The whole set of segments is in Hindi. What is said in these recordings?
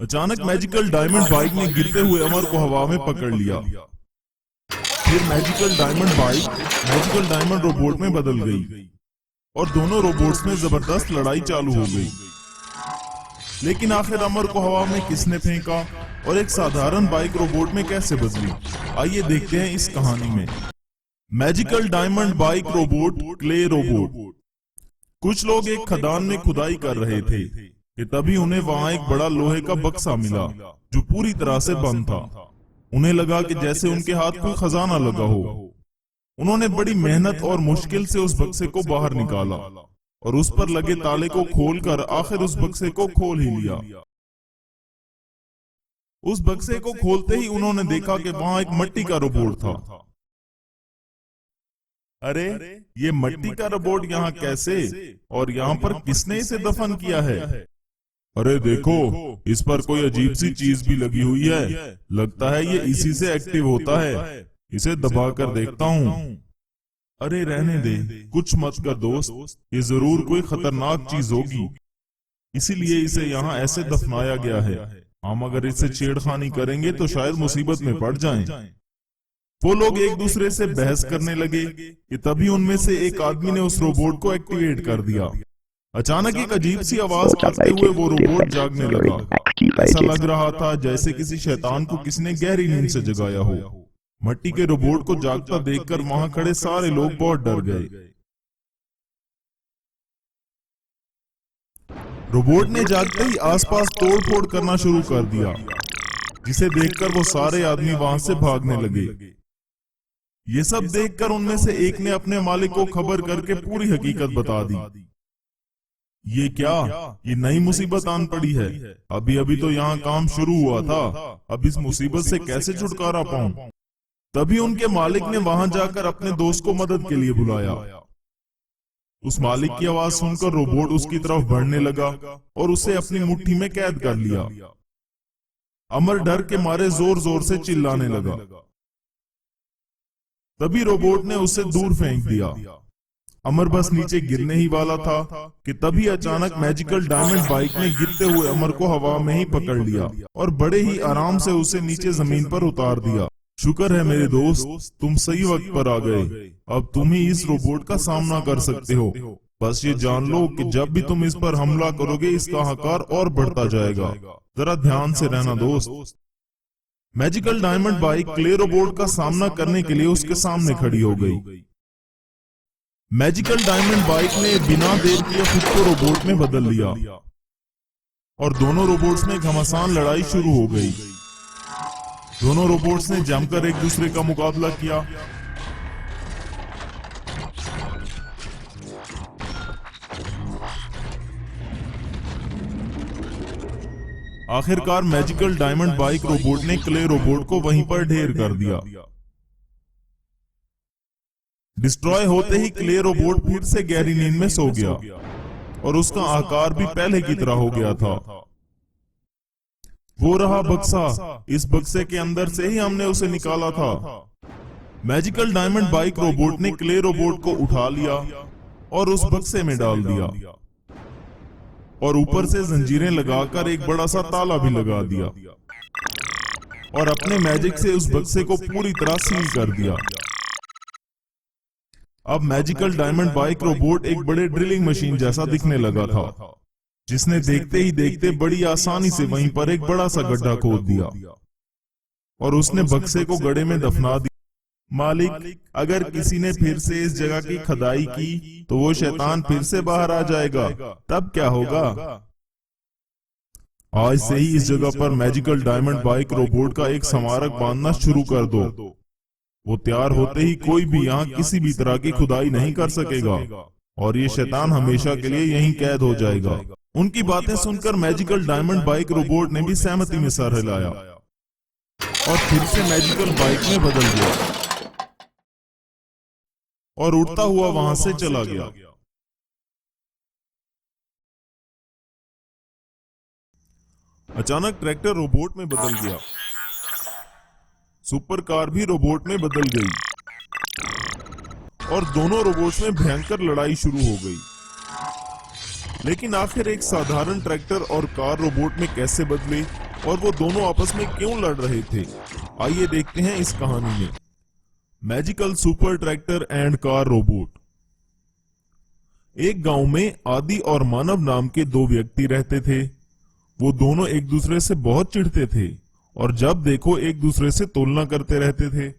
अचानक मैजिकल डायमंड बाइक ने गिरते हुए अमर को हवा में पकड़ लिया। फिर magical diamond bike magical diamond robot में बदल गई और दोनों रोबोट्स में जबरदस्त लड़ाई चालू हो गई। लेकिन आखिर अमर को हवा में किसने फेंका और एक साधारण बाइक रोबोट में कैसे बदली, आइए देखते हैं इस कहानी में। Magical diamond bike robot clay robot. कुछ लोग एक खदान में खुदाई कर रहे थे कि तभी उन्हें वहां एक बड़ा लोहे का बक्सा मिला जो पूरी तरह से बंद था। उन्हें लगा कि जैसे उनके हाथ कोई खजाना लगा हो। उन्होंने बड़ी मेहनत और मुश्किल से उस बक्से को बाहर निकाला और उस पर लगे ताले को खोलकर आखिर उस बक्से को खोल ही लिया। उस बक्से को खोलते ही उन्होंने देखा कि वहां एक मिट्टी का रोबोट था। अरे ये मिट्टी का रोबोट यहाँ कैसे और यहाँ पर किसने इसे दफन किया है? अरे देखो, इस पर कोई अजीब सी चीज भी लगी हुई है। लगता है ये इसी से एक्टिव होता है। इसे दबाकर देखता हूँ। अरे रहने दे, कुछ मत कर दोस्त, ये जरूर कोई खतरनाक चीज होगी, इसीलिए इसे यहाँ ऐसे दफनाया गया है। हम अगर इससे छेड़खानी करेंगे तो शायद मुसीबत में पड़ जाएं। वो लोग एक दूसरे से बहस करने लगे कि तभी उनमें से एक आदमी ने उस रोबोट को एक्टिवेट कर दिया। अचानक एक अजीब सी आवाज करते हुए वो रोबोट जागने लगा। ऐसा लग रहा था जैसे किसी शैतान को किसने गहरी नींद से जगाया हो। मिट्टी के रोबोट को जागता देखकर वहां खड़े सारे लोग बहुत डर गए। रोबोट ने जागते ही आसपास तोड़फोड़ करना शुरू कर दिया, जिसे देखकर वो सारे आदमी वहां से भागने लगे। ये सब देखकर उनमें से एक ने अपने मालिक को खबर करके पूरी हकीकत बता दी। ये क्या, ये नई मुसीबत आन पड़ी है। अभी अभी तो यहाँ काम शुरू हुआ था, अब इस मुसीबत से कैसे छुटकारा पाऊं? तभी उनके मालिक ने वहां जाकर अपने दोस्त को मदद के लिए बुलाया। उस मालिक की आवाज सुनकर रोबोट उसकी तरफ बढ़ने लगा और उसे अपनी मुट्ठी में कैद कर लिया। अमर डर के मारे जोर जोर से चिल्लाने लगा। तभी रोबोट ने उसे दूर फेंक दिया। अमर बस नीचे गिरने ही वाला था कि तभी अचानक मैजिकल डायमंड बाइक ने गिरते हुए अमर को हवा में ही पकड़ लिया और बड़े ही आराम से उसे नीचे जमीन पर उतार दिया। शुक्र है मेरे दोस्त, तुम सही वक्त पर आ गए। अब तुम ही इस रोबोट का सामना कर सकते हो। बस ये जान लो कि जब भी तुम इस पर हमला करोगे इसका आकार और बढ़ता जाएगा। जरा ध्यान से रहना दोस्त। Magical diamond bike clay robot का सामना करने के लिए उसके सामने खड़ी हो गई। मैजिकल डायमंड बाइक ने बिना देर किए खुद को रोबोट में बदल लिया और दोनों रोबोट्स में घमासान लड़ाई शुरू हो गई। दोनों रोबोट्स ने जमकर एक दूसरे का मुकाबला किया। आखिरकार मैजिकल डायमंड बाइक रोबोट ने क्ले रोबोट को वहीं पर ढेर कर दिया। डिस्ट्रॉय होते ही क्ले रोबोट फिर से गहरी नींद में सो गया और उसका आकार भी पहले की तरह हो गया था। वो रहा बक्सा, इस बक्से के अंदर से ही हमने उसे निकाला था। मैजिकल डायमंड बाइक रोबोट ने क्ले रोबोट को उठा लिया और उस बक्से में डाल दिया और ऊपर से जंजीरें लगाकर एक बड़ा सा ताला भी लगा दिया और अपने मैजिक से उस बक्से को पूरी तरह सील कर दिया। अब मैजिकल डायमंड बाइक रोबोट एक बड़े ड्रिलिंग मशीन जैसा दिखने लगा था, जिसने देखते ही देखते बड़ी आसानी से वहीं पर एक बड़ा सा गड्ढा खोद दिया और उसने बक्से को गड्ढे में दफना दिया। मालिक, अगर किसी ने फिर से इस जगह की खुदाई की तो वो शैतान फिर से बाहर आ जाएगा, तब क्या होगा? आज से ही इस जगह पर मैजिकल डायमंड बाइक रोबोट का एक स्मारक बांधना शुरू कर दो। वो तैयार होते ही कोई भी यहाँ किसी भी तरह की खुदाई नहीं कर सकेगा और ये शैतान हमेशा के लिए यहीं कैद हो जाएगा। उनकी बातें सुनकर मैजिकल डायमंड बाइक रोबोट ने भी सहमति में सर हिलाया और फिर से मैजिकल बाइक में बदल गया और उड़ता हुआ वहां से चला गया। अचानक ट्रैक्टर रोबोट में बदल गया। सुपर कार भी रोबोट में बदल गई और दोनों रोबोट्स में भयंकर लड़ाई शुरू हो गई। लेकिन आखिर एक साधारण ट्रैक्टर और कार रोबोट में कैसे बदले, और वो दोनों आपस में क्यों लड़ रहे थे, आइए देखते हैं इस कहानी में। Magical super tractor and car robot. एक गांव में आदि और मानव नाम के दो व्यक्ति रहते थे। वो दोनों एक दूसरे से बहुत चिढ़ते थे और जब देखो एक दूसरे से तुलना करते रहते थे।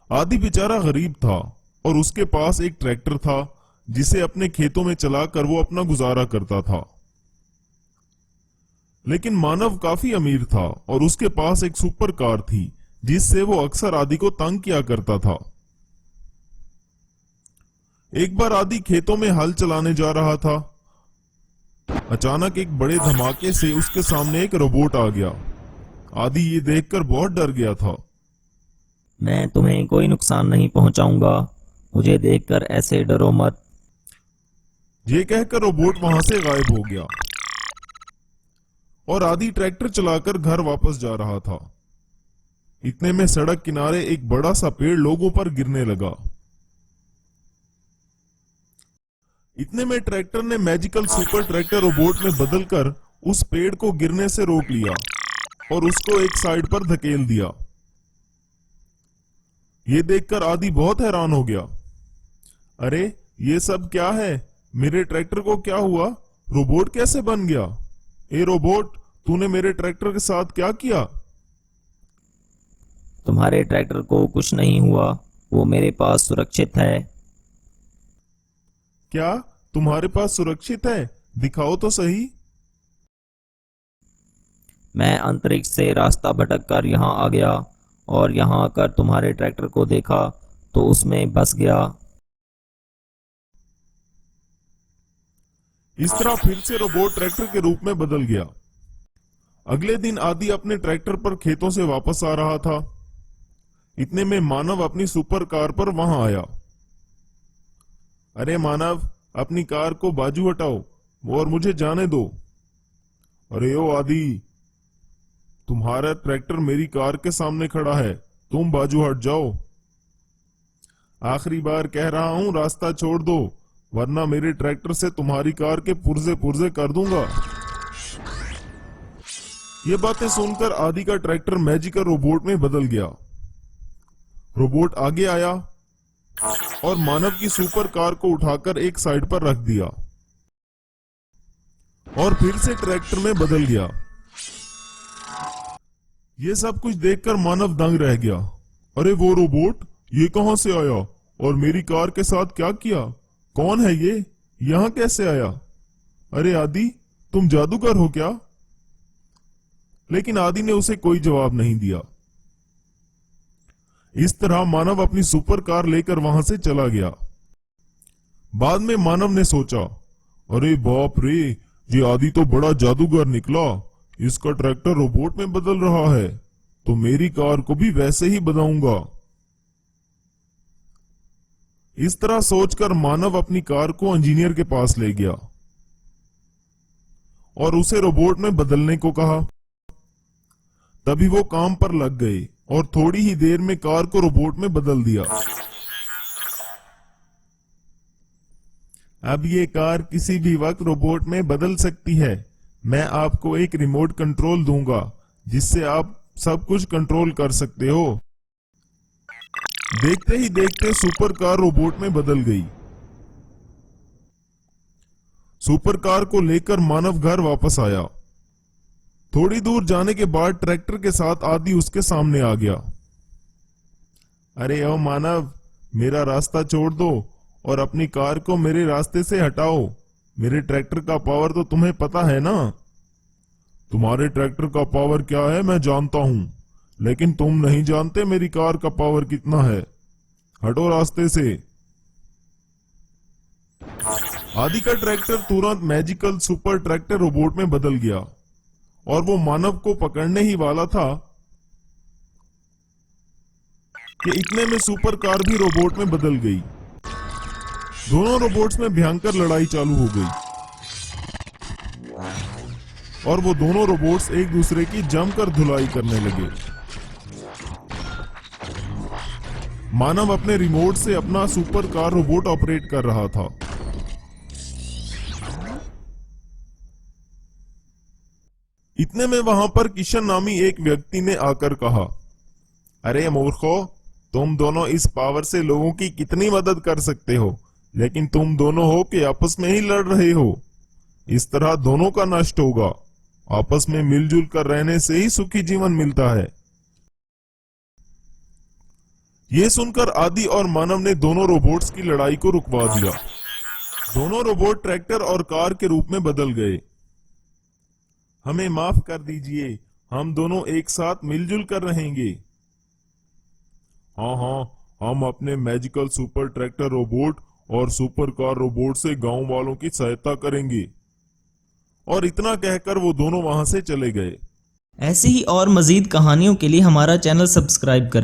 आदि बेचारा गरीब था और उसके पास एक ट्रैक्टर था जिसे अपने खेतों में चलाकर वो अपना गुजारा करता था। लेकिन मानव काफी अमीर था और उसके पास एक सुपर कार थी जिससे वो अक्सर आदि को तंग किया करता था। एक बार आदि खेतों में हल चलाने जा रहा था। अचानक एक बड़े धमाके से उसके सामने एक रोबोट आ गया। आदि ये देखकर बहुत डर गया था। मैं तुम्हें कोई नुकसान नहीं पहुंचाऊंगा, मुझे देखकर ऐसे डरो मत। ये कहकर रोबोट वहां से गायब हो गया और आदि ट्रैक्टर चलाकर घर वापस जा रहा था। इतने में सड़क किनारे एक बड़ा सा पेड़ लोगों पर गिरने लगा। इतने में ट्रैक्टर ने मैजिकल सुपर ट्रैक्टर रोबोट में बदलकर उस पेड़ को गिरने से रोक लिया और उसको एक साइड पर धकेल दिया। ये देखकर आदि बहुत हैरान हो गया। अरे ये सब क्या है? मेरे ट्रैक्टर को क्या हुआ? रोबोट कैसे बन गया? ए रोबोट, तूने मेरे ट्रैक्टर के साथ क्या किया? तुम्हारे ट्रैक्टर को कुछ नहीं हुआ, वो मेरे पास सुरक्षित है। क्या तुम्हारे पास सुरक्षित है? दिखाओ तो सही। मैं अंतरिक्ष से रास्ता भटक कर यहाँ आ गया और यहाँ आकर तुम्हारे ट्रैक्टर को देखा तो उसमें बस गया। इस तरह फिर से रोबोट ट्रैक्टर के रूप में बदल गया। अगले दिन आदि अपने ट्रैक्टर पर खेतों से वापस आ रहा था। इतने में मानव अपनी सुपर कार पर वहां आया। अरे मानव, अपनी कार को बाजू हटाओ और मुझे जाने दो। अरे ओ आदि, तुम्हारा ट्रैक्टर मेरी कार के सामने खड़ा है, तुम बाजू हट जाओ। आखिरी बार कह रहा हूं, रास्ता छोड़ दो वरना मेरे ट्रैक्टर से तुम्हारी कार के पुर्जे पुर्जे कर दूंगा। ये बातें सुनकर आदि का ट्रैक्टर मैजिकल रोबोट में बदल गया। रोबोट आगे आया और मानव की सुपर कार को उठाकर एक साइड पर रख दिया और फिर से ट्रैक्टर में बदल गया। ये सब कुछ देखकर मानव दंग रह गया। अरे वो रोबोट, ये कहां से आया और मेरी कार के साथ क्या किया? कौन है ये? यहां कैसे आया? अरे आदि, तुम जादूगर हो क्या? लेकिन आदि ने उसे कोई जवाब नहीं दिया। इस तरह मानव अपनी सुपर कार लेकर वहां से चला गया। बाद में मानव ने सोचा, अरे बाप रे, ये आदि तो बड़ा जादूगर निकला। इसका ट्रैक्टर रोबोट में बदल रहा है तो मेरी कार को भी वैसे ही बनाऊंगा। इस तरह सोचकर मानव अपनी कार को इंजीनियर के पास ले गया और उसे रोबोट में बदलने को कहा। तभी वो काम पर लग गए और थोड़ी ही देर में कार को रोबोट में बदल दिया। अब ये कार किसी भी वक्त रोबोट में बदल सकती है। मैं आपको एक रिमोट कंट्रोल दूंगा जिससे आप सब कुछ कंट्रोल कर सकते हो। देखते ही देखते सुपर कार रोबोट में बदल गई। सुपर कार को लेकर मानव घर वापस आया। थोड़ी दूर जाने के बाद ट्रैक्टर के साथ आदि उसके सामने आ गया। अरे ओ मानव, मेरा रास्ता छोड़ दो और अपनी कार को मेरे रास्ते से हटाओ। मेरे ट्रैक्टर का पावर तो तुम्हें पता है ना? तुम्हारे ट्रैक्टर का पावर क्या है मैं जानता हूं, लेकिन तुम नहीं जानते मेरी कार का पावर कितना है। हटो रास्ते से। आदि का ट्रैक्टर तुरंत मैजिकल सुपर ट्रैक्टर रोबोट में बदल गया और वो मानव को पकड़ने ही वाला था कि इतने में सुपर कार भी रोबोट में बदल गई। दोनों रोबोट्स में भयंकर लड़ाई चालू हो गई और वो दोनों रोबोट्स एक दूसरे की जमकर धुलाई करने लगे। मानव अपने रिमोट से अपना सुपर कार रोबोट ऑपरेट कर रहा था। इतने में वहां पर किशन नामी एक व्यक्ति ने आकर कहा, अरे मूर्खो, तुम दोनों इस पावर से लोगों की कितनी मदद कर सकते हो, लेकिन तुम दोनों हो कि आपस में ही लड़ रहे हो। इस तरह दोनों का नष्ट होगा। आपस में मिलजुल कर रहने से ही सुखी जीवन मिलता है। ये सुनकर आदि और मानव ने दोनों रोबोट्स की लड़ाई को रुकवा दिया। दोनों रोबोट ट्रैक्टर और कार के रूप में बदल गए। हमें माफ कर दीजिए, हम दोनों एक साथ मिलजुल कर रहेंगे। हाँ हाँ, हम अपने मैजिकल सुपर ट्रैक्टर रोबोट और सुपर कार रोबोट से गांव वालों की सहायता करेंगे। और इतना कहकर वो दोनों वहां से चले गए। ऐसी ही और मजीद कहानियों के लिए हमारा चैनल सब्सक्राइब करें।